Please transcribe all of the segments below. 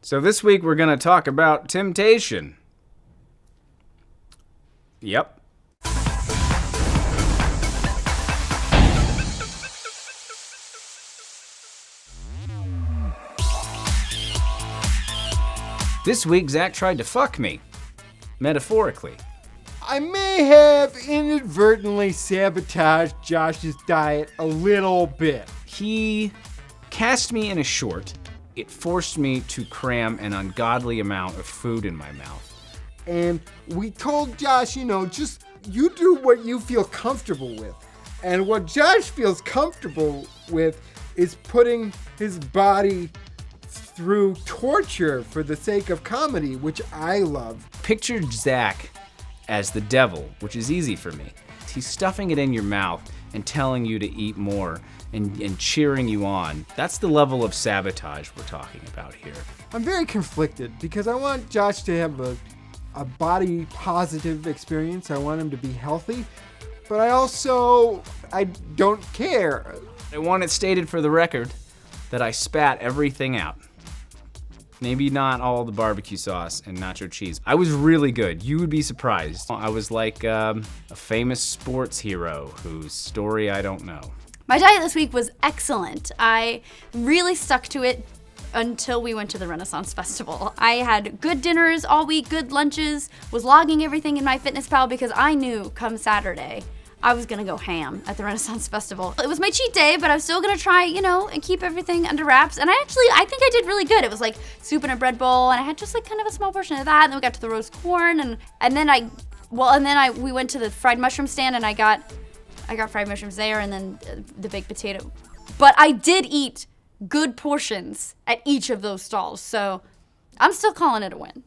So this week we're going to talk about temptation. Yep. This week, Zach tried to fuck me. Metaphorically. I may have inadvertently sabotaged Josh's diet a little bit. He cast me in a short. It forced me to cram an ungodly amount of food in my mouth. And we told Josh, just you do what you feel comfortable with. And what Josh feels comfortable with is putting his body through torture for the sake of comedy, which I love. Picture Zach as the devil, which is easy for me. He's stuffing it in your mouth and telling you to eat more and cheering you on. That's the level of sabotage we're talking about here. I'm very conflicted because I want Josh to have a body positive experience. I want him to be healthy, but I don't care. I want it stated for the record that I spat everything out. Maybe not all the barbecue sauce and nacho cheese. I was really good. You would be surprised. I was like a famous sports hero whose story I don't know. My diet this week was excellent. I really stuck to it until we went to the Renaissance Festival. I had good dinners all week, good lunches, was logging everything in MyFitnessPal because I knew come Saturday I was gonna go ham at the Renaissance Festival. It was my cheat day, but I was still gonna try, and keep everything under wraps. And I think I did really good. It was like soup in a bread bowl, and I had just like kind of a small portion of that. And then we got to the roast corn, and then we went to the fried mushroom stand, and I got fried mushrooms there, and then the baked potato. But I did eat good portions at each of those stalls, so I'm still calling it a win.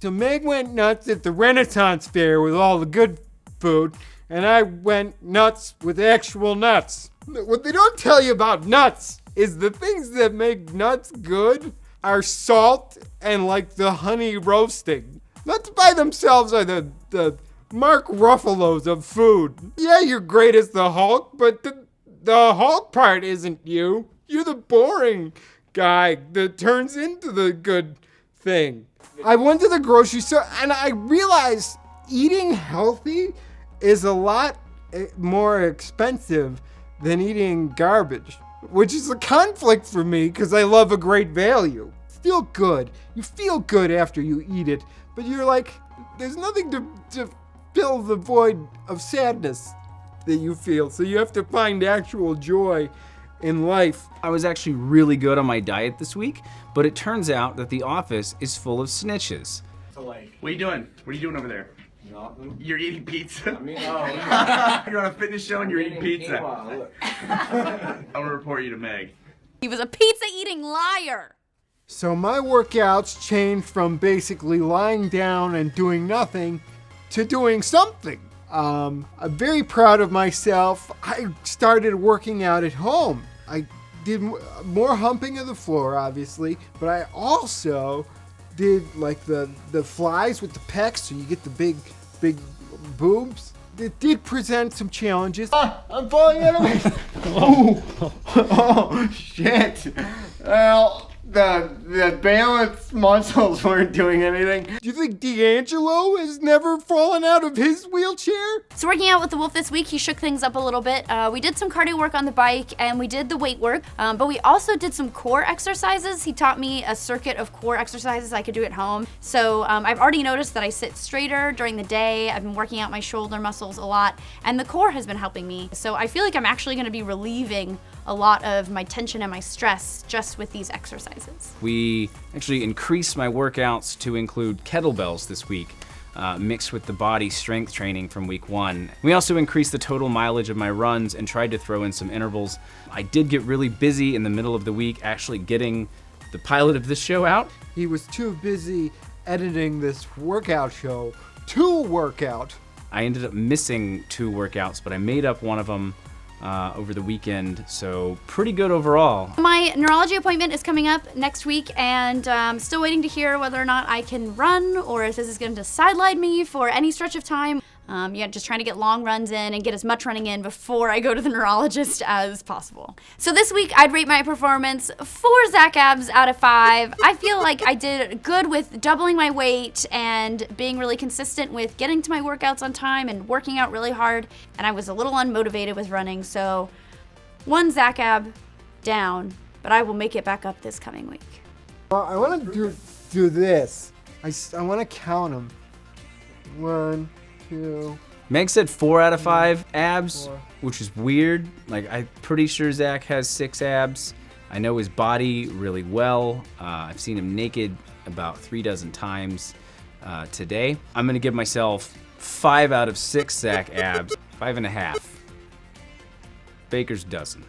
So Meg went nuts at the Renaissance Fair with all the good food, and I went nuts with actual nuts. What they don't tell you about nuts is the things that make nuts good are salt and like the honey roasting. Nuts by themselves are the Mark Ruffalo's of food. Yeah, you're great as the Hulk, but the Hulk part isn't you. You're the boring guy that turns into the good thing. I went to the grocery store and I realized eating healthy is a lot more expensive than eating garbage, which is a conflict for me because I love a great value. Still good. You feel good after you eat it, but you're like, there's nothing to fill the void of sadness that you feel. So you have to find actual joy in life. I was actually really good on my diet this week, but it turns out that the office is full of snitches. What are you doing? What are you doing over there? Nothing. You're eating pizza? Oh. You're on a fitness show and you're eating pizza. Look. I'm gonna report you to Meg. He was a pizza-eating liar. So my workouts changed from basically lying down and doing nothing to doing something. I'm very proud of myself. I started working out at home. I did more humping of the floor, obviously, but I also did like the flies with the pecs, so you get the big boobs. It did present some challenges. I'm falling out of it. Oh, shit. Well, the balance muscles weren't doing anything. Do you think D'Angelo has never fallen out of his wheelchair? So working out with the Wolf this week, he shook things up a little bit. We did some cardio work on the bike and we did the weight work, but we also did some core exercises. He taught me a circuit of core exercises I could do at home. So I've already noticed that I sit straighter during the day. I've been working out my shoulder muscles a lot, and the core has been helping me. So I feel like I'm actually gonna be relieving a lot of my tension and my stress just with these exercises. We actually increased my workouts to include kettlebells this week, mixed with the body strength training from week 1. We also increased the total mileage of my runs and tried to throw in some intervals. I did get really busy in the middle of the week actually getting the pilot of this show out. He was too busy editing this workout show to work out. I ended up missing 2 workouts, but I made up one of them over the weekend, so pretty good overall. My neurology appointment is coming up next week, and I'm still waiting to hear whether or not I can run or if this is going to sideline me for any stretch of time. Just trying to get long runs in and get as much running in before I go to the neurologist as possible. So this week, I'd rate my performance 4 Zach abs out of 5. I feel like I did good with doubling my weight and being really consistent with getting to my workouts on time and working out really hard. And I was a little unmotivated with running, so 1 Zach ab down, but I will make it back up this coming week. Well, I want to do this. I want to count them. 1, 2. Meg said 4 out of 5 abs, 4. which is weird. Like, I'm pretty sure Zach has 6 abs. I know his body really well. I've seen him naked about 3 dozen times today. I'm gonna give myself 5 out of 6 Zach abs, 5.5. Baker's dozen.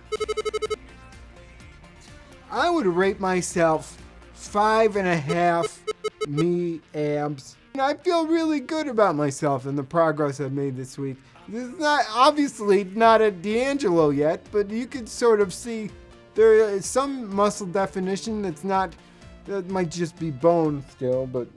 I would rate myself 5.5 me abs. I feel really good about myself and the progress I've made this week. This is obviously not a D'Angelo yet, but you could sort of see there is some muscle definition that might just be bone still, but.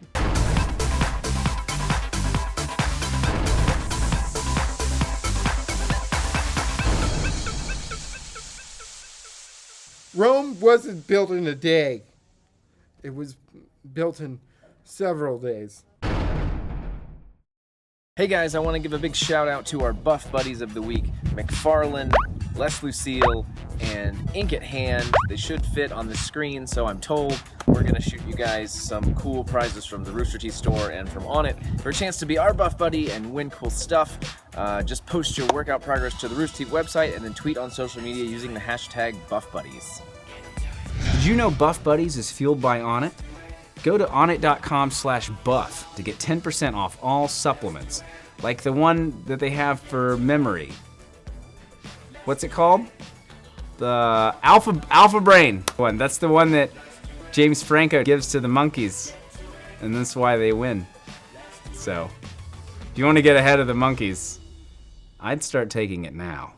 Rome wasn't built in a day. It was built in several days. Hey guys, I want to give a big shout out to our buff buddies of the week, McFarlane, Les Lucille, and Ink at Hand. They should fit on the screen, so I'm told. We're going to shoot you guys some cool prizes from the Rooster Teeth store and from On It. For a chance to be our buff buddy and win cool stuff, just post your workout progress to the Rooster Teeth website and then tweet on social media using the hashtag BuffBuddies. Did you know Buff Buddies is fueled by Onnit? Go to onnit.com/buff to get 10% off all supplements, like the one that they have for memory. What's it called? The Alpha Brain one. That's the one that James Franco gives to the monkeys, and that's why they win. So, if you want to get ahead of the monkeys, I'd start taking it now.